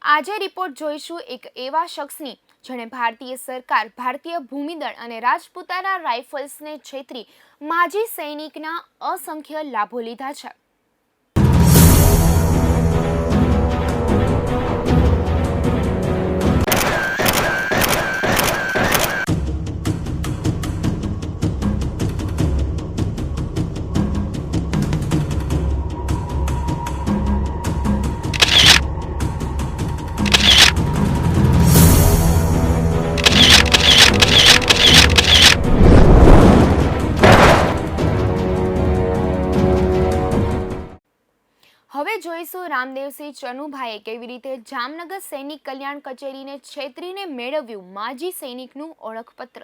આજે રિપોર્ટ જોઈશું એક એવા શખ્સની જેણે ભારતીય સરકાર, ભારતીય ભૂમિદળ અને રાજપૂતાના રાઇફલ્સને છેતરી માજી સૈનિકના અસંખ્ય લાભો લીધા છે। હવે જોઈશું રામદેવસિંહ ચનુભાઈએ કેવી રીતે જામનગર સૈનિક કલ્યાણ કચેરીને છેતરીને મેળવ્યું માજી સૈનિકનું ઓળખપત્ર।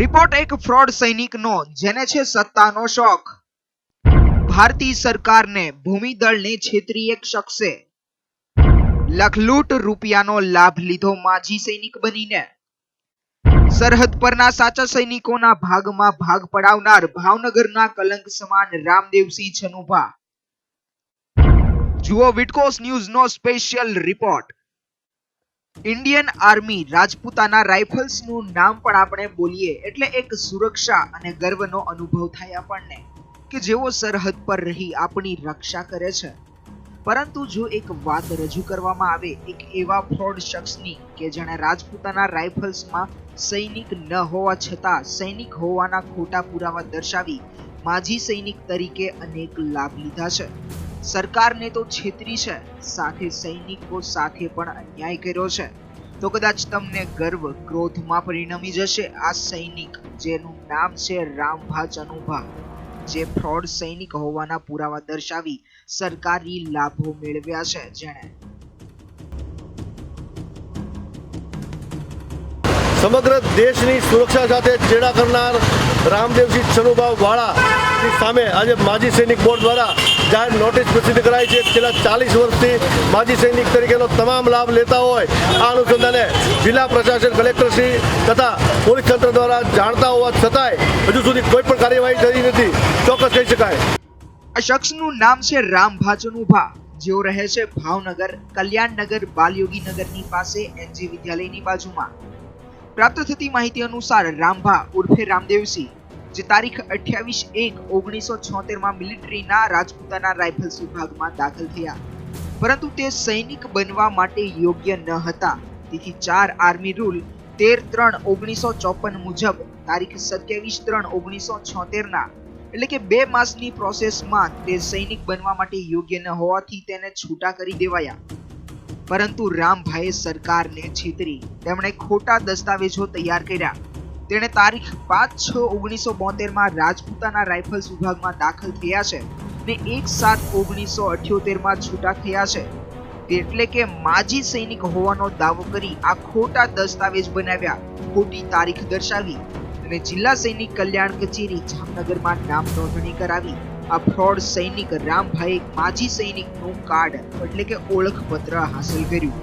रिपोर्ट एक फ्रॉड सैनिक नो जेने छे सत्तानो शौक। भारतीय सरकार ने भूमिदल ने छेतरी एक शख्से लखलूट रूपियानो लाभ लीधो माजी सैनिक बनीने। सरहद परना साचा सैनिकोना भागमां भाग पडावनार भावनगरना कलंक समान रामदेवसिंह चनुभा। जुओ विटकोस न्यूज नो special report. Indian Army Rajputana Rifles नु नाम पण आपणे बोलीए एटले एक सुरक्षा अने गर्वनो अनुभव थाय आपणने के जेओ सरहद पर रही आपणी रक्षा करे छे। परंतु जो एक वात रजू करवामां आवे एक एवा फ्रॉड शख्सनी के जेणे राजपूताना राइफल्स मां सैनिक न होवा छतां सैनिक होवाना खोटा पुरावा दर्शावी माजी सैनिक तरीके अनेक लाभ लीधा छे। सरकार ने तो छेतरी छे, साथे सैनिको साथे पण अन्याय कर्यो छे। तो कदाच तमने गर्व क्रोधमां परिणमी जशे आ सैनिक जेनुं नाम छे रामभा चनुभा, जे फ्रॉड सैनिक होवाना पुरावा दर्शावी सरकारी लाभो मेळव्या छे। जेणे समग्र देशनी सुरक्षा साथे चेड़ा करनार रामदेवसिंह चनुभा वाळा सामे आज माजी सैनिक बोर्ड द्वारा जाहिर नोटिस प्रसिद्ध कराई है। छेल्ला 40 वर्षथी माजी सैनिक तरीकेनो तमाम लाभ लेता होय आ अनुसंधाने जिला प्रशासन कलेक्टरश्री तथा पोलीस तंत्र द्वारा जाणता होवा छतांय हजू सुधी कोई पण कार्यवाही थई नथी। चोक्कस कही शकाय आ शख्सनुं नाम छे रामभा चनुभा, जेओ रहे छे भावनगर कल्याणनगर बालयोगी नगरनी पासे एनजी विद्यालयनी बाजुमां। प्राप्त थती माहिती अनुसार रामभा उर्फे रामदेवसिंह जे तारीख 28/1/1976 માં મિલિટરીના રાજપૂતાના રાઇફલ્સ વિભાગમાં દાખલ થયા, પરંતુ તે સૈનિક બનવા માટે યોગ્ય ન હતા। તેથી 4 આર્મી રૂલ 13/3/1954 મુજબ તારીખ 27/3/1976 ના એટલે કે 2 માસની પ્રોસેસમાં તે સૈનિક બનવા માટે યોગ્ય ન હોવાથી તેને છૂટા કરી દેવાયા। પરંતુ રામભાઈએ સરકારને છેતરી તેમણે ખોટા દસ્તાવેજો તૈયાર કર્યા। तेने तारीख 5/6/1972 में राजपूताना राइफल्स विभाग में दाखल थया छे ने 1/7/1978 में छूटा थया छे। એટલે કે માજી સૈનિક હોવાનો દાવો કરી આ ખોટા દસ્તાવેજ બનાવ્યા, ખોટી તારીખ દર્શાવી અને જિલ્લા સૈનિક કલ્યાણ કચેરી જામનગરમાં નામ નોંધણી કરાવી આ ફ્રોડ સૈનિક રામભાઈએ માજી સૈનિકનું કાર્ડ એટલે કે ઓળખપત્ર હાંસલ કર્યું।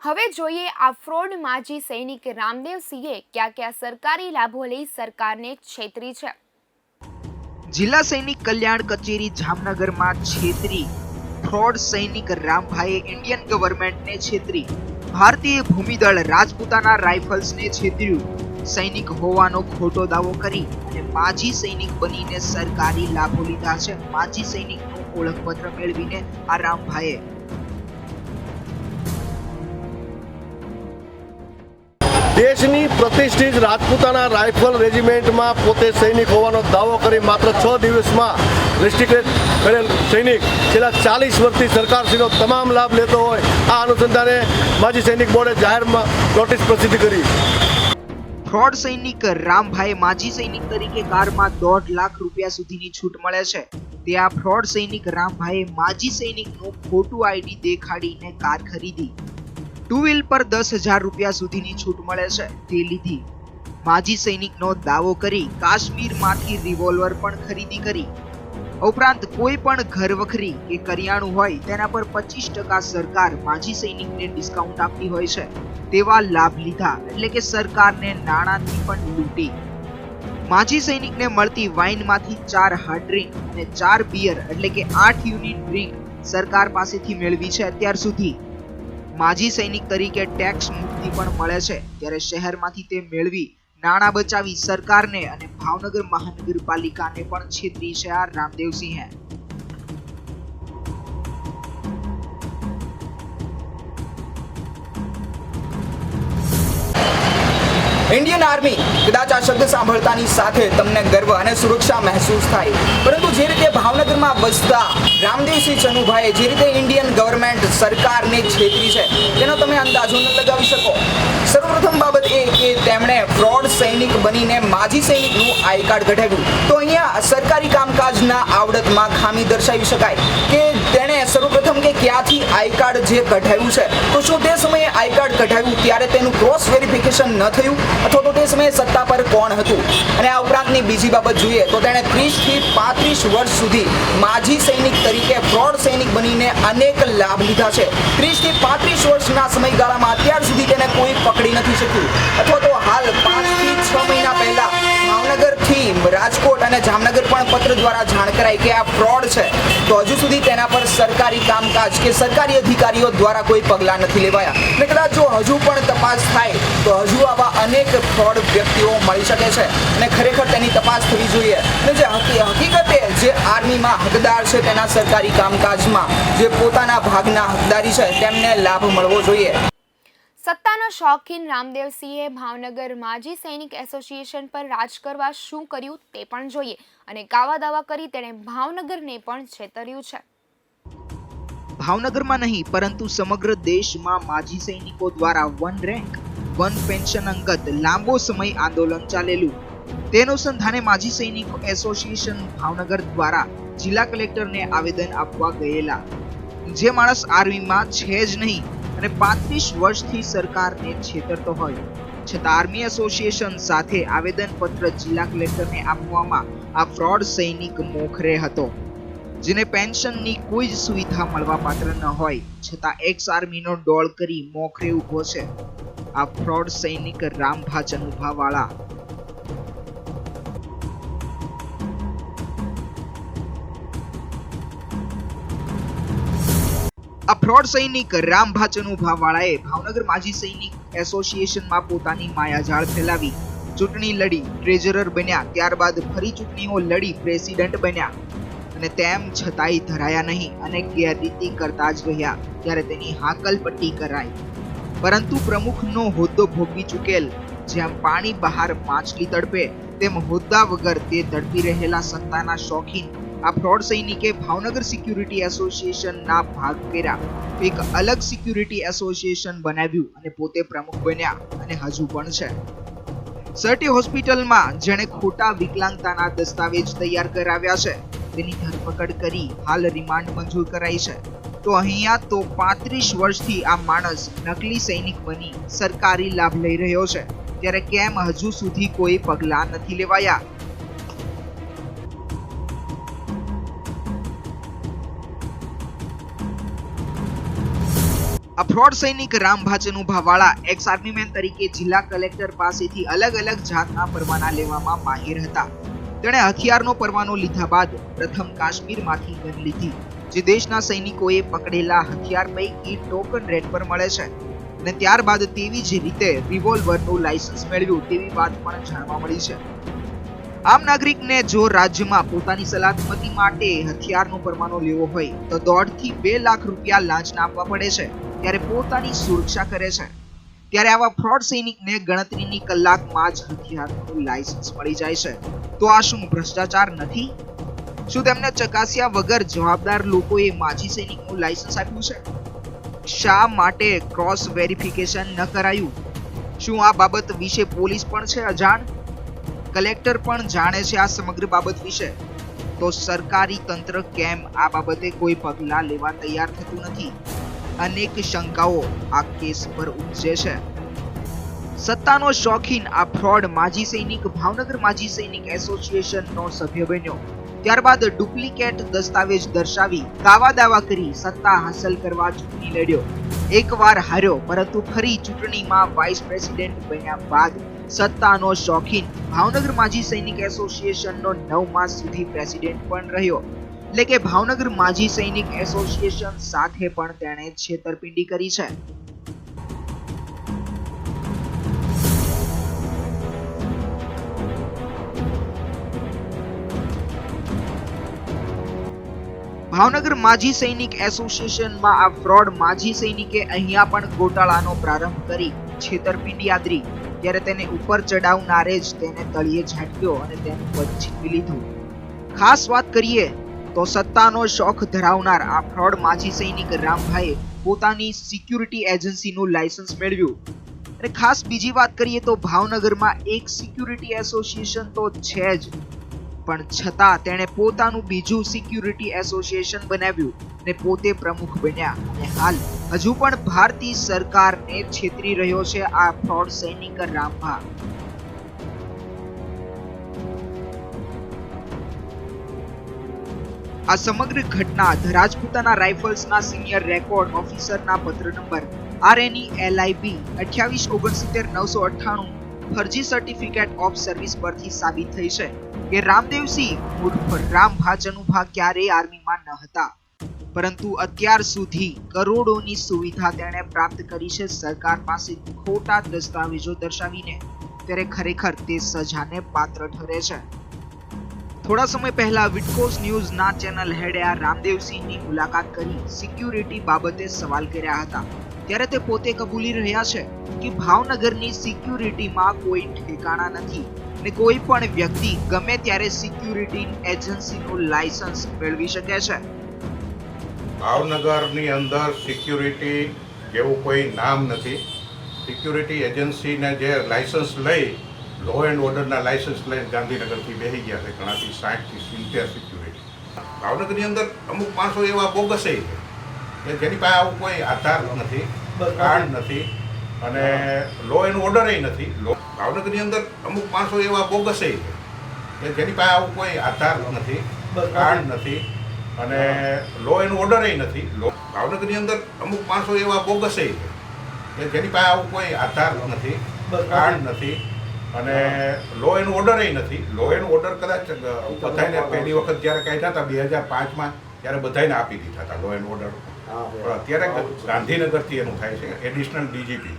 હવે જોઈએ આ ફ્રોડ માજી સૈનિક રામદેવસિંહે क्या क्या सरकारी लाभो લઈ સરકારને છેતરી છે। जिला सैनिक कल्याण कचेरी जामनगर में छेतरी फ्रॉड सैनिक रामभाई इंडियन गवर्नमेंट ने छेतरी भारतीय भूमिदल राजपूताना राइफल्स ने छेतर्यु। सैनिक होवानो खोटो दावो करी अने माजी सैनिक बनीने सरकारी लाभो लीधा छे। माजी सैनिकनुं ओळखपत्र मेळवीने आ रामभाઈએ દેશની પ્રતિષ્ઠિત રાજપૂતાના રાઇફલ રેજિમેન્ટમાં પોતે સૈનિક હોવાનો દાવો કરી માત્ર 6 દિવસમાં રિસ્ટ્રિક્ટેડ કરેલ સૈનિક છેલ્લા 40 વર્ષથી સરકારશ્રીનો તમામ લાભ લેતો હોય, આ અનુસંધાને માજી સૈનિક બોર્ડે જાહેરમાં નોટિસ પ્રસિદ્ધ કરી. ફ્રોડ સૈનિક રામભાઈ માજી સૈનિક તરીકે કારમાં 1.5 લાખ રૂપિયા સુધીની છૂટ મળે છે. તે આ ફ્રોડ સૈનિક રામભાઈએ માજી સૈનિકનું ખોટું આઈડી દેખાડીને કાર ખરીદી. 2 વ્હીલ પર 10,000 રૂપિયા સુધીની છૂટ મળે છે તે લીધી. માજી સૈનિકનો દાવો કરી કાશ્મીરમાંથી રિવોલ્વર પણ ખરીદી કરી. ઉપરાંત કોઈ પણ ઘર વખરી કે કરિયાણું હોય તેના પર 25% સરકાર માજી સૈનિકને ડિસ્કાઉન્ટ આપતી હોય છે તેવા લાભ લીધા, એટલે કે સરકારને નાણાંથી પણ લૂંટી. માજી સૈનિકને મળતી વાઇનમાંથી 4 હાર્ડ ડ્રિંક અને 4 બિયર એટલે કે 8 યુનિટ ડ્રિંક સરકાર પાસેથી મેળવી છે અત્યાર સુધી. માજી સૈનિક તરીકે ટેક્સ મુક્તિ પણ મળે છે, ત્યારે શહેરમાંથી તે મેળવી નાણાં બચાવી સરકારને અને ભાવનગર મહાનગરપાલિકાને પણ છેતરી છે આ રામદેવસિંહે. ઇન્ડિયન આર્મી, કદાચ આ શબ્દ સાંભળતાની સાથે તમને ગર્વ અને સુરક્ષા મહેસૂસ થાય, પરંતુ જે રીતે ભાવનગરમાં વસતા રામદેવસિંહ ચનુભાઈએ જે રીતે ઇન્ડિયન ગવર્મેન્ટ સરકારને છેતરી છે તેનો તમે અંદાજો ન લગાવી શકો. સર્વપ્રથમ બાબત એ કે તેમણે ફ્રોડ સૈનિક બનીને માજી સૈનિકનું આઈ કાર્ડ કઢાવ્યું. તો અહીંયા સરકારી કામકાજના આવડતમાં ખામી દર્શાવી શકાય કે તેણે સર્વપ્રથમ કે ક્યાંથી આઈ કાર્ડ જે કઢાવ્યું છે, તો શું તે સમયે આઈ કાર્ડ કઢાવ્યું ત્યારે તેનું ક્રોસ વેરિફિકેશન ન થયું, અથવા તો તે સમયે સત્તા પર કોણ હતું. અને આ ઉપરાંતની બીજી બાબત જોઈએ તો તેણે 30 થી 35 વર્ષ સુધી માજી સૈનિક તરીકે ફ્રોડ સૈનિક બનીને અનેક લાભ લીધા છે. 30 થી 35 વર્ષના સમયગાળામાં અત્યાર સુધી તેને કોઈ પકડી નથી શક્યું, અથવા તો હાલ 5 થી 6 મહિના પહેલા ભાવનગરથી રાજકોટ અને જામનગર પણ પત્ર દ્વારા જાણ કરાઈ કે આ ફ્રોડ છે, તો હજુ સુધી તેના પર સરકારી કામકાજ કે સરકારી અધિકારીઓ દ્વારા કોઈ પગલાં નથી લેવાયા. અને કદાચ જો હજુ પણ તપાસ થાય તો હજુ આવા અનેક ફ્રોડ વ્યક્તિઓ મળી શકે છે અને ખરેખર તેની તપાસ થવી જોઈએ. અને જે હકીકતે જે આર્મીમાં હકદાર છે તેના સરકારી કામકાજમાં જે પોતાના ભાગના હકદારી છે તેમને લાભ મળવો જોઈએ. સત્તાના શોખીન રામદેવસિંહે ભાવનગર માજી સૈનિક એસોસિએશન પર રાજ કરવા શું કર્યું તે પણ જોઈએ, અને કાવા દાવા કરી તેણે ભાવનગરને પણ છેતર્યું છે. ભાવનગરમાં નહીં પરંતુ સમગ્ર દેશમાં માજી સૈનિકો દ્વારા 1 રેન્ક 1 પેન્શન અંગત લાંબો સમય આંદોલન ચાલેલું. તે અનુસંધાને માજી સૈનિકો એસોસિએશન ભાવનગર દ્વારા જિલ્લા કલેક્ટરને આવેદન આપવા ગયેલા. જે માણસ આર્મીમાં છે જ નહીં અને 35 વર્ષથી સરકારને છેતરતો હોય છતાં આર્મી એસોસિએશન સાથે આવેદન પત્ર જિલ્લા કલેક્ટરને આપવામાં આ ફ્રોડ સૈનિક મોખરે હતો, જેને પેન્શનની કોઈ જ સુવિધા મળવા પાત્ર ન હોય છતાં એક્સ આર્મીનો ડોળ કરી મોખરે ઊભો છે આ ફ્રોડ સૈનિક રામભા ચનુભાવાળા. આ ફ્રોડ સૈનિક રામભા ચનુભાવાળાએ ભાવનગર માજી સૈનિક એસોસિએશનમાં પોતાની માયાજાળ ફેલાવી ચૂંટણી લડી, ટ્રેઝરર બન્યા, ત્યારબાદ ફરી ચૂંટણીઓ લડી પ્રેસિડેન્ટ બન્યા, અને તેમ છતાંય ધરાયા નહીં અને ગેરરીતિ કરતા જ રહ્યા. ત્યારે તેની હાકલપટ્ટી કરાઈ, પરંતુ પ્રમુખનો હોદ્દો ભોગવી ચૂકેલ જેમ પાણી બહાર માછલી તડપે તેમ હોદ્દા વગર તે તડપી રહેલા સત્તાના શોખીન આ ફ્રોડ સૈનિકે ભાવનગર સિક્યુરિટી એસોસિએશનના ભાગ કર્યા, એક અલગ સિક્યુરિટી એસોસિએશન બનાવ્યું અને પોતે પ્રમુખ બન્યા અને હજુ પણ છે. સર્ટી હોસ્પિટલમાં જેણે ખોટા વિકલાંગતાના દસ્તાવેજ તૈયાર કરાવ્યા છે તેની ધરપકડ કરી હાલ રિમાન્ડ મંજૂર કરાઈ છે. તો અહીંયા તો 35 વર્ષથી આ માણસ નકલી સૈનિક બની સરકારી લાભ લઈ રહ્યો છે, ત્યારે કેમ હજુ સુધી કોઈ પગલાં નથી લેવાયા? આ ફ્રોડ સૈનિક રામભા ચનુભાવાળા એક્સ આર્મીમેન તરીકે જિલ્લા કલેક્ટર પાસેથી અલગ અલગ જાતના પરવાના લેવામાં માહિર હતા. તેણે હથિયારનો પરવાનો લીધા બાદ પ્રથમ કાશ્મીરમાંથી ગન લીધી, જે દેશના સૈનિકોએ પકડેલા હથિયાર પૈકી ટોકન રેટ પર મળે છે, અને ત્યારબાદ તેવી જ રીતે રિવોલ્વરનું લાયસન્સ મેળવ્યું તેવી વાત પણ જાણવા મળી છે. આમ નાગરિકને જો રાજ્યમાં પોતાની સલામતી માટે હથિયારનો પરવાનો લેવો હોય તો 1.5 થી 2 લાખ રૂપિયા લાંચના આપવા પડે છે, ત્યારે પોતાની સુરક્ષા કરે છે. ત્યારે આવા ફ્રોડ સૈનિકને ગણતરીની કલાકમાં જ હથિયારનું લાયસન્સ મળી જાય છે. તો આ શું ભ્રષ્ટાચાર નથી? શું તેમને ચકાસ્યા વગર જવાબદાર લોકોએ માજી સૈનિકનું લાયસન્સ આપ્યું છે? શા માટે ક્રોસ વેરિફિકેશન ન કરાયું? શું આ બાબત વિશે પોલીસ પણ છે અજાણ? કલેક્ટર પણ જાણે છે આ સમગ્ર બાબત વિશે, તો સરકારી તંત્ર કેમ આ બાબતે કોઈ પગલાં લેવા તૈયાર થતું નથી? અનેક શંકાઓ આ કેસ પર ઉપજે છે. સત્તાનો શોખીન આ ફ્રોડ માજી સૈનિક ભાવનગર માજી સૈનિક એસોસિએશનનો સભ્ય બન્યો. ત્યારબાદ ડુપ્લિકેટ દસ્તાવેજ દર્શાવી કાવા દાવા કરી સત્તા હાંસલ કરવા ચૂંટણી લડ્યો. એકવાર હાર્યો, પરંતુ ફરી ચૂંટણીમાં વાઇસ પ્રેસિડેન્ટ બન્યા બાદ સત્તાનો શોખીન ભાવનગર માજી સૈનિક એસોસિએશનનો 9 માસ સુધી પ્રેસિડેન્ટ પણ રહ્યો. એટલે કે ભાવનગર માજી સૈનિક એસોસિએશન સાથે પણ તેણે છેતરપિંડી કરી છે. ભાવનગર માજી સૈનિક એસોસિએશનમાં આ ફ્રોડ માજી સૈનિકે અહીંયા પણ ગોટાળાનો પ્રારંભ કરી છેતરપિંડી આદરી. ત્યારે તેને ઉપર ચડાવનારે જ તેને તળિયે ઝાટક્યો અને તેનું પદ છીનવી લીધું. ખાસ વાત કરીએ તો સત્તાનો શોખ ધરાવનાર આ ફ્રોડ માજી સૈનિક રામભાઈએ પોતાની સિક્યુરિટી એજન્સીનું લાયસન્સ મેળવ્યું. અને ખાસ બીજી વાત કરીએ તો ભાવનગરમાં એક સિક્યુરિટી એસોસિએશન તો છે જ, પણ છતાં તેણે પોતાનું બીજું સિક્યુરિટી એસોસિએશન બનાવ્યું અને પોતે પ્રમુખ બન્યા. અને હાલ હજુ પણ ભારતીય સરકારને છેતરી રહ્યો છે આ ફ્રોડ સૈનિક રામભા. આ સમગ્ર ઘટના રાજપૂતાના રાઇફલ્સના સિનિયર રેકોર્ડ ઓફિસરના પત્ર નંબર RNE-LIB 28699998 ફરજી સર્ટિફિકેટ ઓફ સર્વિસ પરથી સાબિત થઈ છે કે રામદેવસિંહ ઉર્ફ રામભા ચનુભા ક્યારેય આર્મીમાં ન હતા, પરંતુ અત્યાર સુધી કરોડોની સુવિધા તેણે પ્રાપ્ત કરી છે સરકાર પાસે ખોટા દસ્તાવેજો દર્શાવીને. ત્યારે ખરેખર તે સજાને પાત્ર ઠરે છે. થોડા સમય પહેલા વિટકોસ ન્યૂઝના ચેનલ હેડે આ રામદેવસિંહની મુલાકાત કરી સિક્યુરિટી બાબતે સવાલ કર્યા હતા. ત્યારે તે પોતે કબૂલી રહ્યા છે કે ભાવનગરની સિક્યુરિટીમાં કોઈ ઠેકાણા નથી અને કોઈ પણ વ્યક્તિ ગમે ત્યારે સિક્યુરિટી એજન્સીનું લાયસન્સ મેળવી શકે છે. ભાવનગરની અંદર સિક્યુરિટી જેવું કોઈ નામ નથી. સિક્યુરિટી એજન્સીને જે લાયસન્સ લઈ લો એન્ડ ઓર્ડરના લાયસન્સ લઈને ગાંધીનગરથી બેસી ગયા છે ઘણાથી 60 થી 70 સિક્યુરિટી. ભાવનગરની અંદર અમુક માણસો એવા બોગસે છે કે જેની પાસે આવું કોઈ આધાર નથી, કાર્ડ નથી અને લો એન્ડ ઓર્ડર નથી. ભાવનગરની અંદર અમુક માણસો એવા બોગસે છે કે જેની પાસે આવું કોઈ આધાર નથી, કાર્ડ નથી અને લો એન્ડ ઓર્ડર નથી. ભાવનગરની અંદર અમુક માણસો એવા બોગસે છે કે જેની પાસે આવું કોઈ આધાર નથી, કાર્ડ નથી અને લો એન્ડ ઓર્ડર નથી. લો એન્ડ ઓર્ડર કદાચ બધાને પહેલી વખત જ્યારે કાઢ્યા હતા 2005માં ત્યારે બધાને આપી દીધા હતા લો એન્ડ ઓર્ડર. પણ અત્યારે ગાંધીનગરથી એનું થાય છે એડિશનલ ડીજીપી.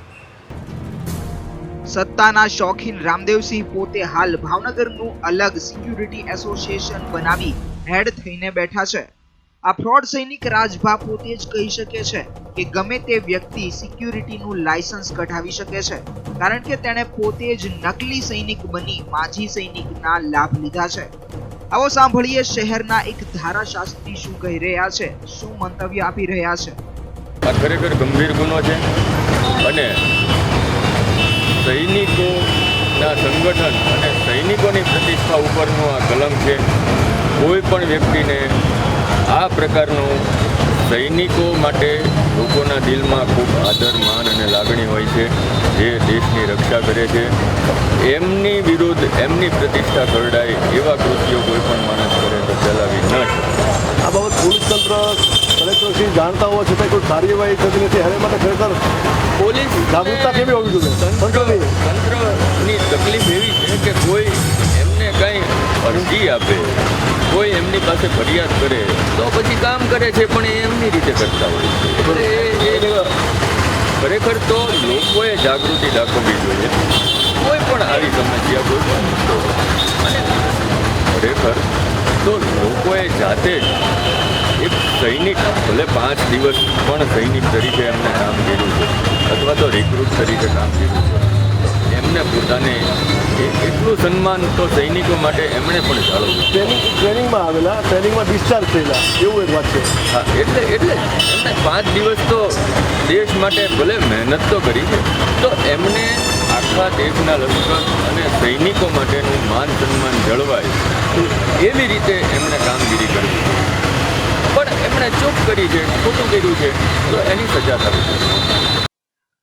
સત્તાના શોખીન રામદેવસિંહ પોતે હાલ ભાવનગરનું અલગ સિક્યુરિટી એસોસિએશન બનાવી હેડ થઈને બેઠા છે. આ ફ્રોડ સૈનિક રાજભા પોતે જ કહી શકે છે કે ગમે તે વ્યક્તિ સિક્યુરિટીનું લાયસન્સ કઢાવી શકે છે, કારણ કે તેણે પોતે જ નકલી સૈનિક બની માજી સૈનિકના લાભ લીધા છે. આવો સાંભળીએ શહેરના એક ધારાશાસ્ત્રી શું કહી રહ્યા છે, શું મંતવ્ય આપી રહ્યા છે. આ ખરેખર ગંભીર ગુનો છે અને સૈનિકોના સંગઠન અને સૈનિકોની પ્રતિષ્ઠા ઉપરનું આ કલંક છે. કોઈ પણ વ્યક્તિને આ પ્રકારનો સૈનિકો માટે લોકોના દિલમાં ખૂબ આદર, માન અને લાગણી હોય છે, જે દેશની રક્ષા કરે છે. એમની વિરુદ્ધ એમની પ્રતિષ્ઠા કરડાય એવા કૃત્યો કોઈ પણ માણસ કરે તો ચલાવી ન શકે. આ બાબત પોલીસ તંત્ર કલેક્ટરશ્રી જાણતા હોવા છતાં કોઈ કાર્યવાહી થતી નથી. હવે માટે ખરેખર પોલીસ જાગૃતતા કેવી હોવી જોઈએ? તંત્રની તકલીફ એવી છે કે કોઈ એમને કંઈ અરજી આપે, કોઈ એમની પાસે ફરિયાદ કરે તો પછી કામ કરે છે, પણ એ એમની રીતે કરતા હોય છે. ખરેખર તો લોકોએ જાગૃતિ દાખવવી જોઈએ. કોઈ પણ આવી સમસ્યા કોઈ પણ મુદ્દો અને ખરેખર તો લોકોએ જાતે જ એક સૈનિક ભલે 5 દિવસ પણ સૈનિક તરીકે એમને કામ કર્યું છે અથવા તો રિક્રુટ તરીકે કામ કર્યું છે, એમને પોતાને એટલું સન્માન તો સૈનિકો માટે એમણે પણ જાળવવું. ટ્રેનિંગમાં આવેલા, ટ્રેનિંગમાં ડિસ્ચાર્જ થયેલા, એવું એક વાત છે. હા, એટલે એમને 5 દિવસ તો દેશ માટે ભલે મહેનત તો કરી છે, તો એમને આખા દેશના લશ્કર અને સૈનિકો માટેનું માન સન્માન જળવાય એવી રીતે એમણે કામગીરી કરવી છે. પણ એમણે ચૂક કરી છે, ખોટું કર્યું છે, તો એની સજા થવી છે.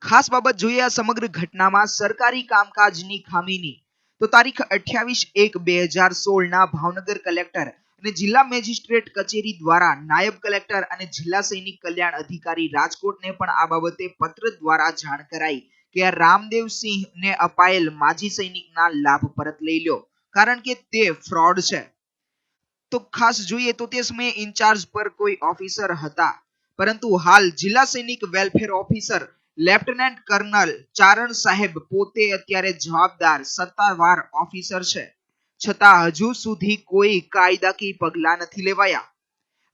ખાસ બાબત જોઈએ આ સમગ્ર ઘટનામાં સરકારી કામકાજની ખામીની તો તારીખ 28/1/2016 ના ભાવનગર કલેક્ટર અને જિલ્લા મેજિસ્ટ્રેટ કચેરી દ્વારા નાયબ કલેક્ટર અને જિલ્લા સૈનિક કલ્યાણ અધિકારી રાજકોટને પણ આ બાબતે પત્ર દ્વારા જાણ કરાઈ કે આ રામદેવસિંહને અપાયેલ માજી સૈનિકના લાભ પરત લઈ લો, કારણ કે તે ફ્રોડ છે. તો ખાસ જોઈએ તો તે સમયે ઇન્ચાર્જ પર કોઈ ઓફિસર હતા, પરંતુ હાલ જિલ્લા સૈનિક વેલફેર ઓફિસર લેફ્ટનન્ટ કર્નલ ચારણ સાહેબ પોતે અત્યારે જવાબદાર સત્તાવાર ઓફિસર છે, છતાં હજુ સુધી કોઈ કાયદાકીય પગલા નથી લેવાયા.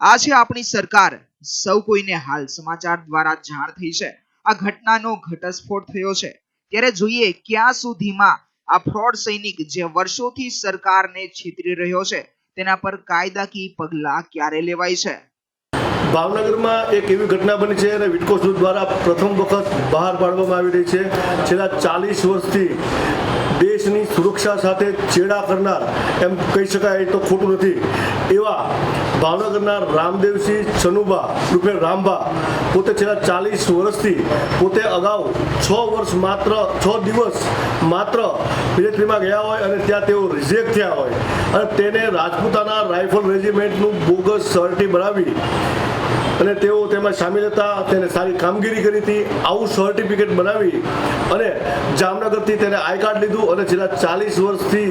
આ છે આપણી સરકાર. સૌ કોઈને હાલ સમાચાર દ્વારા જાણ થઈ છે આ ઘટનાનો ઘટસ્ફોટ થયો છે, ત્યારે જોઈએ ક્યાં સુધીમાં આ ફ્રોડ સૈનિક જે વર્ષોથી સરકારને છેતરી રહ્યો છે તેના પર કાયદાકીય પગલા ક્યારે લેવાય છે. ભાવનગરમાં એક એવી ઘટના બની છે અને વિટકો સૂદ દ્વારા પ્રથમ વખત બહાર પાડવામાં આવી રહી છે. છેલ્લા 40 વર્ષથી દેશની સુરક્ષા સાથે ચેડા કરનાર, એમ કહી શકાય તો ખોટું નથી, એવા ભાવનગરના રામદેવસિંહ ચનુભા રૂપે રામભા પોતે છેલ્લા 40 વર્ષથી પોતે અગાઉ 6 દિવસ માત્ર મિલિટરીમાં ગયા હોય અને ત્યાં તેઓ રિજેક્ટ થયા હોય અને તેને રાજપૂતાના રાઇફલ રેજિમેન્ટનું બોગસ સર્ટી બનાવી અને તેઓ તેમાં સામેલ હતા, તેને સારી કામગીરી કરી હતી, આવું સર્ટિફિકેટ બનાવી અને જામનગરથી તેને આઈ કાર્ડ લીધું અને છેલ્લા 40 વર્ષથી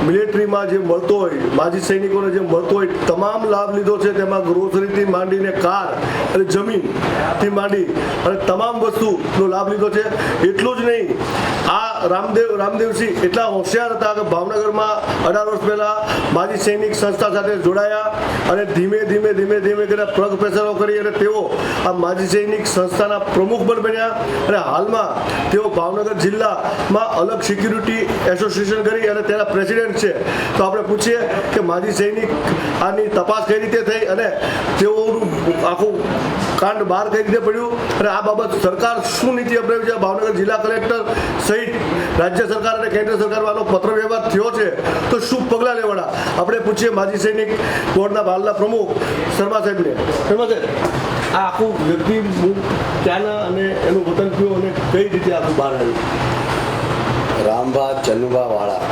મિલિટરીમાં જે મળતો હોય, માજી સૈનિકોને જે મળતો હોય તમામ લાભ લીધો છે. તેમાં ગ્રોસરીથી માંડીને કાર અને જમીનથી માંડી અને તમામ વસ્તુનો લાભ લીધો છે. એટલું જ નહીં, આ રામદેવસિંહ એટલા હોશિયાર હતા કે ભાવનગરમાં 18 વર્ષ પહેલા માજી સૈનિક સંસ્થા સાથે જોડાયા અને ધીમે ધીમે કરીને પ્લગ પ્રેશરો કરી અને તેઓ આ માજી સૈનિક સંસ્થાના પ્રમુખ પણ બન્યા અને હાલમાં તેઓ ભાવનગર જિલ્લામાં અલગ સિક્યુરિટી એસોસિએશન કરી અને તેના પ્રેસિડેન્ટ છે. તો આપણે પૂછીએ કે માજી સૈનિક આની તપાસ કઈ રીતે થઈ અને તેઓનું આખું કાંડ બહાર કઈ રીતે પડ્યું અને આ બાબત સરકાર શું નીતિ અપનાવી છે. ભાવનગર જિલ્લા કલેક્ટર સહિત રાજ્ય સરકાર અને કેન્દ્ર સરકારનો પત્ર વ્યવહાર થયો છે તો શું પગલાં લેવાના, આપણે પૂછીએ માજી સૈનિક બોર્ડના હાલના પ્રમુખ શર્મા સાહેબને. શર્મા સાહેબ, આ આખું વ્યક્તિ ક્યાંના અને એનું વતન કયું અને કઈ રીતે આખું બહાર આવ્યું? રામભા ચનુભા વાળા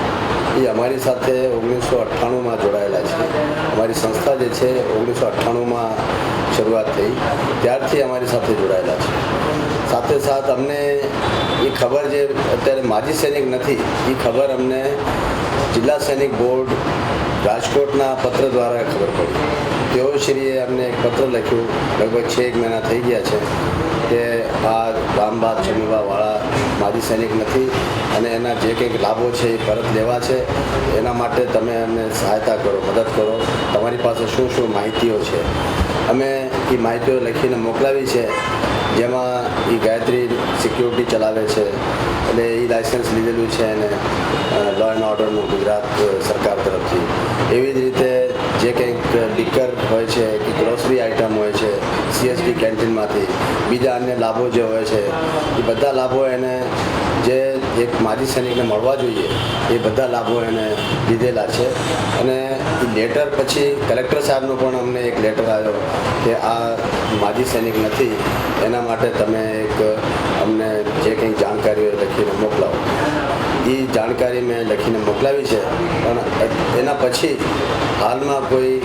એ અમારી સાથે 1998માં જોડાયેલા છે. અમારી સંસ્થા જે છે 1998માં શરૂઆત થઈ, ત્યારથી અમારી સાથે જોડાયેલા છે. સાથે સાથ અમને એ ખબર જે અત્યારે માજી સૈનિક નથી એ ખબર અમને જિલ્લા સૈનિક બોર્ડ રાજકોટના પત્ર દ્વારા ખબર પડી. તેઓશ્રીએ અમને એક પત્ર લખ્યું, લગભગ 6 મહિના થઈ ગયા છે, કે આ રામભા ચનુભા વાળા માજી સૈનિક નથી અને એના જે કંઈક લાભો છે એ પરત લેવા છે. એના માટે તમે અમને સહાયતા કરો, મદદ કરો. તમારી પાસે શું શું માહિતીઓ છે અમે એ માહિતીઓ લખીને મોકલાવી છે. જેમાં એ ગાયત્રી સિક્યુરિટી ચલાવે છે એટલે એ લાઇસન્સ લીધેલું છે અને લો એન્ડ ઓર્ડરનું ગુજરાત સરકાર તરફથી. એવી જ રીતે જે કંઈક ડીકર હોય છે કે ગ્રોસરી આઇટમ હોય છે CSD કેન્ટીનમાંથી, બીજા અન્ય લાભો જે હોય છે એ બધા લાભો એને જે એક માજી સૈનિકને મળવા જોઈએ એ બધા લાભો એને લીધેલા છે. અને એ લેટર પછી કલેક્ટર સાહેબનો પણ અમને એક લેટર આવ્યો કે આ માજી સૈનિક નથી, એના માટે તમે એક અમને જે કંઈ જાણકારીઓ લખીને મોકલાવો. એ જાણકારી મેં લખીને મોકલાવી છે, પણ એના પછી હાલમાં કોઈ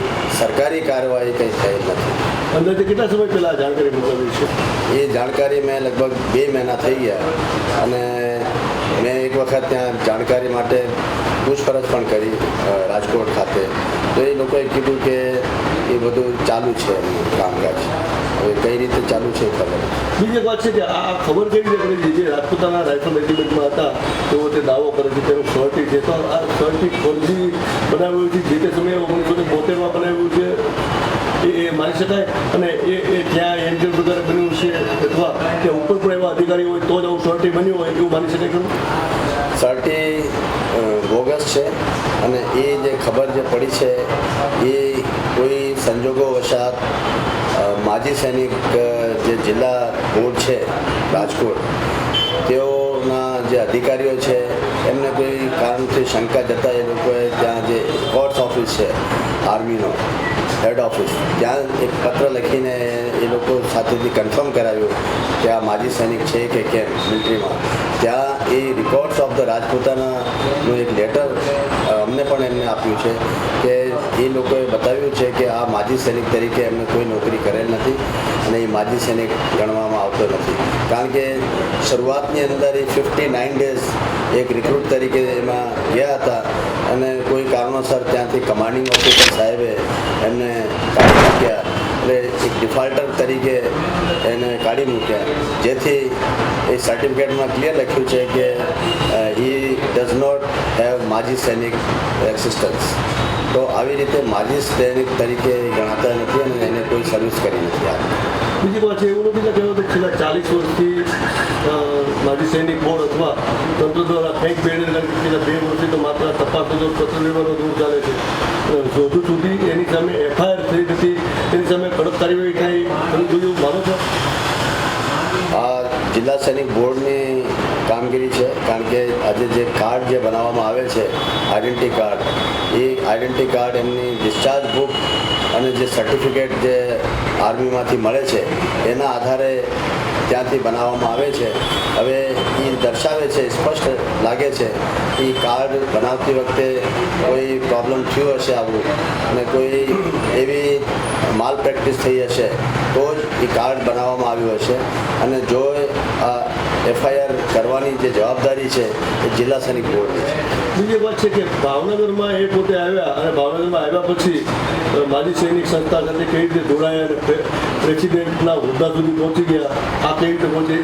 સરકારી કાર્યવાહી કંઈ થઈ નથી. અંદાજે કેટલા સમય પહેલા જાણકારી મોકલાવી છે? એ જાણકારી મેં લગભગ 2 મહિના થઈ ગયા અને મેં એક વખત ત્યાં જાણકારી માટે પૂછપરછ પણ કરી રાજકોટ ખાતે, તો એ લોકોએ કીધું કે એ બધું ચાલુ છે એમનું કામકાજ. હવે કઈ રીતે ચાલુ છે ખબર. બીજી એક વાત છે કે આ ખબર કઈ રીતે પડી જે રાજપૂતાના રાઇફલ રેજિમેન્ટમાં હતા તેઓ તે દાવો કરે છે તેનું સર્ટી છે, તો આ સર્ટી ફરજી બનાવ્યું છે જે તે સમયે 1972માં બનાવ્યું છે, એ એ માની શકાય? અને એ ત્યાં એન્ટ્રી વગર બન્યું છે અથવા કે ઉપર પણ એવા અધિકારી હોય તો જ આવું સર્ટી બન્યું હોય એવું માની શકાય ખરું? સર્ટી બોગસ છે અને એ જે ખબર જે પડી છે એ કોઈ સંજોગો વશાત માજી સૈનિક જે જિલ્લા બોર્ડ છે રાજકોટ તેઓના જે અધિકારીઓ છે એમને કોઈ કારણથી શંકા જતા એ લોકોએ ત્યાં જે કોર્ટ્સ ઓફિસ છે આર્મીનો હેડ ઓફિસ ત્યાં એક પત્ર લખીને એ લોકો સાથેથી કન્ફર્મ કરાવ્યું કે આ માજી સૈનિક છે કે કેમ મિલિટરીમાં. ત્યાં એ રિકોર્ડ્સ ઓફ ધ રાજપૂતાનાનું એક લેટર અમને પણ એમને આપ્યું છે કે એ લોકોએ બતાવ્યું છે કે આ માજી સૈનિક તરીકે એમને કોઈ નોકરી કરેલ નથી અને એ માજી સૈનિક ગણવામાં આવતો નથી. કારણ કે શરૂઆતની અંદર એ 59 ડેઝ એક રિક્રુટ તરીકે એમાં ગયા હતા અને કોઈ કારણોસર ત્યાંથી કમાન્ડિંગ ઓફિસર સાહેબે એમને કાઢી મૂક્યા એટલે એક ડિફોલ્ટર તરીકે એને કાઢી મૂક્યા, જેથી એ સર્ટિફિકેટમાં ક્લિયર લખ્યું છે કે હી ડઝ નોટ હેવ માજી સૈનિક એક્સિસ્ટન્સ. તો આવી રીતે માજી સૈનિક તરીકે ગણાતા નથી અને એને કોઈ સર્વિસ કરી નથી આપી. બીજી વાત છે, એવું નથી કે કહેવાય કે છેલ્લા 40 વર્ષથી માજી સૈનિક બોર્ડ અથવા તંત્ર દ્વારા કંઈક બેડર છેલ્લા 2 વર્ષથી તો માત્ર તપાસનો પત્ર લેવાનો દૂર ચાલે છે. હજુ સુધી એની સામે FIR થઈ નથી, એની સામે કડક કાર્યવાહી થાય તમે જોયું માનો છો? આ જિલ્લા સૈનિક બોર્ડની કામગીરી છે, કારણ કે આજે જે કાર્ડ જે બનાવવામાં આવે છે આઈડેન્ટિટી કાર્ડ, એ આઈડેન્ટિટી કાર્ડ એમની ડિસ્ચાર્જ બુક અને જે સર્ટિફિકેટ જે આર્મીમાંથી મળે છે એના આધારે ત્યાંથી બનાવવામાં આવે છે. હવે એ દર્શાવે છે, સ્પષ્ટ લાગે છે એ કાર્ડ બનાવતી વખતે કોઈ પ્રોબ્લેમ થયો હશે આવું અને કોઈ એવી માલ પ્રેક્ટિસ થઈ હશે તો જ એ કાર્ડ બનાવવામાં આવ્યું હશે. અને જો આ FIR કરવાની જે જવાબદારી છે એ જિલ્લા સૈનિક બોર્ડની છે. બીજી વાત છે કે ભાવનગરમાં એ પોતે આવ્યા અને ભાવનગરમાં આવ્યા પછી માજી સૈનિક સંસ્થા સાથે કઈ રીતે જોડાયા અને પ્રેસિડેન્ટના હોદ્દા સુધી પહોંચી ગયા, આ કઈ રીતે પહોંચે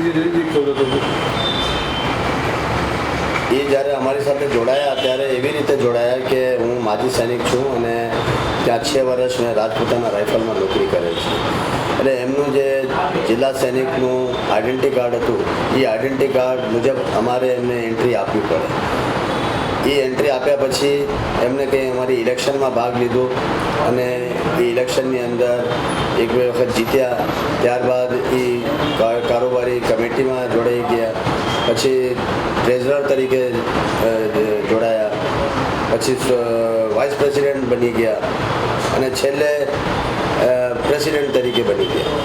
એ જ્યારે અમારી સાથે જોડાયા ત્યારે એવી રીતે જોડાયા કે હું માજી સૈનિક છું અને ત્યાં 6 વર્ષ મેં રાજપૂતાના રાઇફલમાં નોકરી કરેલ છે. એટલે એમનું જે જિલ્લા સૈનિકનું આઈડેન્ટિટી કાર્ડ હતું એ આઈડેન્ટિટી કાર્ડ મુજબ અમારે એમને એન્ટ્રી આપવી પડે. એ એન્ટ્રી આપ્યા પછી એમને કંઈ અમારી ઇલેક્શનમાં ભાગ લીધો અને એ ઇલેક્શનની અંદર 1-2 વખત જીત્યા. ત્યારબાદ એ કારોબારી કમિટીમાં જોડાઈ ગયા, પછી ટ્રેઝરર તરીકે જોડાયા, પછી વાઇસ પ્રેસિડેન્ટ બની ગયા અને છેલ્લે પ્રેસિડેન્ટ તરીકે બની ગયા.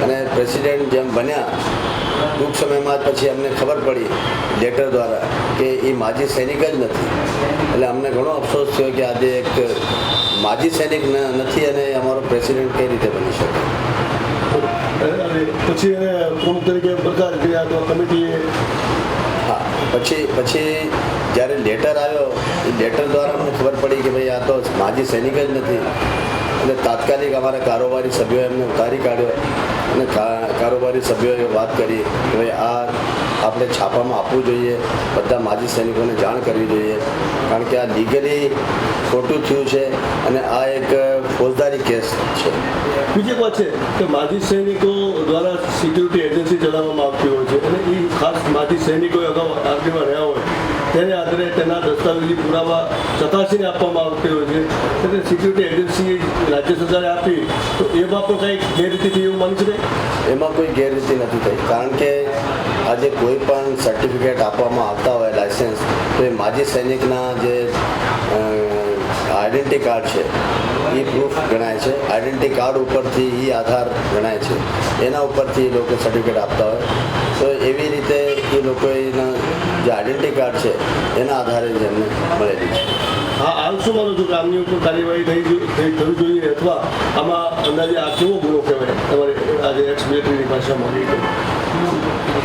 અને પ્રેસિડેન્ટ જેમ બન્યા ટૂંક સમયમાં પછી અમને ખબર પડી લેટર દ્વારા કે એ માજી સૈનિક જ નથી. એટલે અમને ઘણો અફસોસ થયો કે આજે એક માજી સૈનિક નથી અને અમારો પ્રેસિડેન્ટ કઈ રીતે બની શકે. અને પછી એને પ્રમુખ તરીકે પ્રકાર કર્યા તો કમિટીએ હા, પછી જ્યારે લેટર આવ્યો એ લેટર દ્વારા અમને ખબર પડી કે ભાઈ આ તો માજી સૈનિક જ નથી. એટલે તાત્કાલિક અમારા કારોબારી સભ્યોએ એમને ઉતારી કાઢ્યો અને કારોબારી સભ્યોએ વાત કરી કે ભાઈ આ આપણે છાપામાં આપવું જોઈએ, બધા માજી સૈનિકોને જાણ કરવી જોઈએ, કારણ કે આ લીગલી ખોટું થયું છે અને આ એક ફોજદારી કેસ છે. બીજી વાત છે કે માજી સૈનિકો દ્વારા સિક્યુરિટી એજન્સી ચલાવવામાં આવતી હોય છે અને એ ખાસ માજી સૈનિકો અગાઉ આર્મીમાં રહ્યા હોય તેને આધારે તેના દસ્તાવેજી પુરાવા ચકાસીને આપવામાં આવતી હોય છે. એટલે સિક્યુરિટી એજન્સી રાજ્ય સરકારે આપી તો એમાં પણ કંઈક ગેરરીતિ થઈ એવું માની શકાય? એમાં કોઈ ગેરરીતિ નથી થઈ, કારણ કે આજે કોઈ પણ સર્ટિફિકેટ આપવામાં આવતા હોય લાયસન્સ તો એ માજી સૈનિકના જે આઈડેન્ટિટી કાર્ડ છે એ પ્રૂફ ગણાય છે. આઈડેન્ટિટી કાર્ડ ઉપરથી એ આધાર ગણાય છે, એના ઉપરથી એ લોકો સર્ટિફિકેટ આપતા હોય. તો એવી રીતે એ લોકો એના જે આઈડેન્ટિટી કાર્ડ છે એના આધારે જ એમને મળેલી છે. હા, હાલ શું માનો છો કે આમની ઉપર કાર્યવાહી થવી જોઈએ અથવા આમાં અંદાજે આ કેવો ગુનો કહેવાય તમારે આજે એક્સ મિલિટરીની ભાષામાં?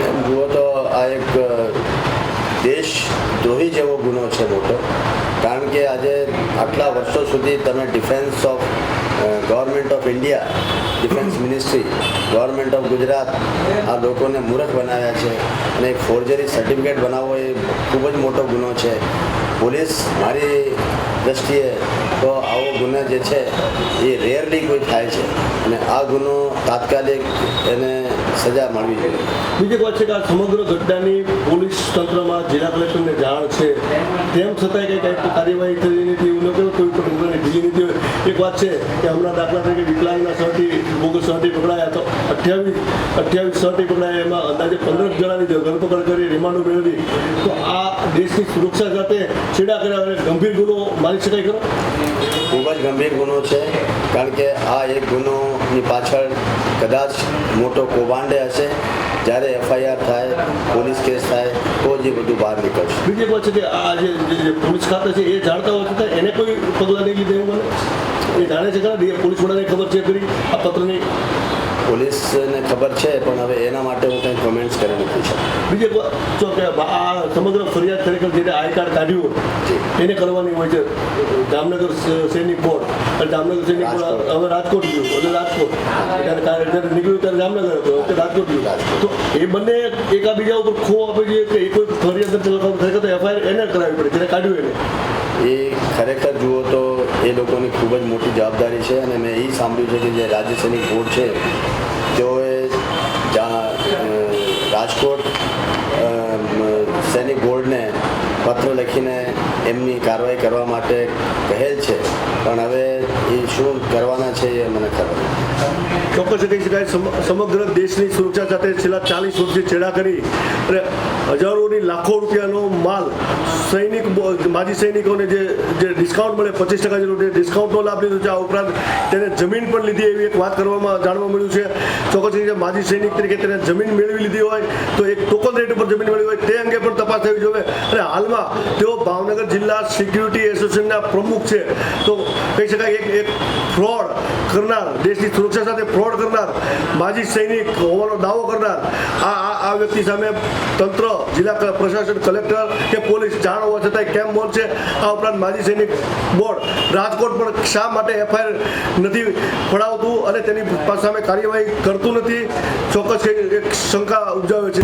એમ જુઓ તો આ એક દેશદ્રોહી જેવો ગુનો છે મોટો, કારણ કે આજે આટલા વર્ષો સુધી તમે defence of government of India, defence ministry, government of Gujarat આ લોકોને મૂર્ખ બનાવ્યા છે અને એક ફોર્જરી સર્ટિફિકેટ બનાવવો એ ખૂબ જ મોટો ગુનો છે. પોલીસ મારી દ્રષ્ટિએ તો આવો ગુનો જે છે એ રેરલી કોઈ થાય છે અને આ ગુનો તાત્કાલિક એને સજા મળવી જોઈએ. બીજી એક વાત છે કે આ સમગ્ર ઘટનાની પોલીસ તંત્રમાં જિલ્લા કલેક્ટરને જાણ છે, તેમ છતાંય કંઈ કાર્યવાહી થઈ નથી, એવું ન કહેવાય કોઈ પણ પ્રકારની ઢીલી નીતિ હોય. એક વાત છે કે હમણાં દાખલા તરીકે વિકલાંગના સર્ટી બોગસ સર્ટી પકડાયા તો 28 સર્ટી પકડાયા, એમાં અંદાજે 15 જણાની ધરપકડ કરી રિમાન્ડ મેળવી. તો આ દેશની સુરક્ષા સાથે છેડા કર્યા અને ગંભીર ગુનો માની શકાય ખરો? ખૂબ જ ગંભીર ગુનો છે, કારણ કે આ એક ગુનોની પાછળ કદાચ મોટો કૌભાંડ હશે. જ્યારે એફઆઈઆર થાય, પોલીસ કેસ થાય તો જ એ બધું બહાર નીકળશે. બીજી એક વાત છે કે આ જે પોલીસ ખાતા છે એ જાણતા હોય છતાં એને કોઈ પગલાં નહીં લીધે એવું મને એ જાણે છે ખરા? પોલીસ વડાને ખબર છે કરી આ પત્રની? પોલીસને ખબર છે, પણ હવે એના માટે હું કંઈ કોમેન્ટ્સ કરી નથી શકતો. બીજી એક વાત જો કે આ સમગ્ર ફરિયાદ ખરેખર જેને આઈ કાર્ડ કાઢ્યું એને કરવાની હોય છે જામનગર સૈનિક બોર્ડ, અને જામનગર સૈનિક બોર્ડ હવે રાજકોટ ગયું, એટલે રાજકોટ જ્યારે નીકળ્યું ત્યારે જામનગર હતો, એટલે રાજકોટ ગયું. તો એ બંને એકાબીજા ઉપર ખો આપે છે કે એ કોઈ ફરિયાદ ખરેખર એફઆઈઆર એને કરાવવી પડે જેને કાઢ્યું એને. એ ખરેખર જુઓ તો એ લોકોની ખૂબ જ મોટી જવાબદારી છે. અને મેં એ સાંભળ્યું છે કે જે રાજ્ય સૈનિક બોર્ડ છે તેઓએ રાજકોટ સૈનિક બોર્ડને પત્ર લખીને એમની કાર્યવાહી કરવા માટે કહેલ છે, પણ હવે એ શું કરવાના છે એ મને ખબર નથી. ચોક્કસ કહી શકાય સમગ્ર દેશની સુરક્ષા સાથે છેલ્લા 40 વર્ષથી છેડા કરી અને હજારોની લાખો રૂપિયાનો માલ સૈનિક માજી સૈનિકોને જે ડિસ્કાઉન્ટ મળે 25% જેટલું ડિસ્કાઉન્ટનો લાભ લીધો છે. આ ઉપરાંત તેને જમીન પણ લીધી એવી એક વાત જાણવા મળ્યું છે. ચોક્કસ રીતે માજી સૈનિક તરીકે તેને જમીન મેળવી લીધી હોય તો એક ટોકન રેટ ઉપર જમીન મેળવી હોય તે અંગે પણ તપાસ થવી જોઈએ. અને હાલમાં તેઓ ભાવનગર જિલ્લા સિક્યુરિટી એસોસિએશનના પ્રમુખ છે. તો કહી શકાય એક ફ્રોડ કરનાર, દેશની સુરક્ષા સાથે ફ્રોડ કરનાર, માજી સૈનિક હોવાનો દાવો કરનાર આ વ્યક્તિ સામે તંત્ર, જિલ્લા પ્રશાસન, કલેક્ટર કે પોલીસ જાણ હોવા છતાંય કેમ બોલશે? આ ઉપરાંત માજી સૈનિક બોર્ડ રાજકોટ પણ શા માટે એફઆઈઆર નથી ફડાવતું અને તેની સામે કાર્યવાહી કરતું નથી? ચોક્કસ એક શંકા ઉપજાવે છે.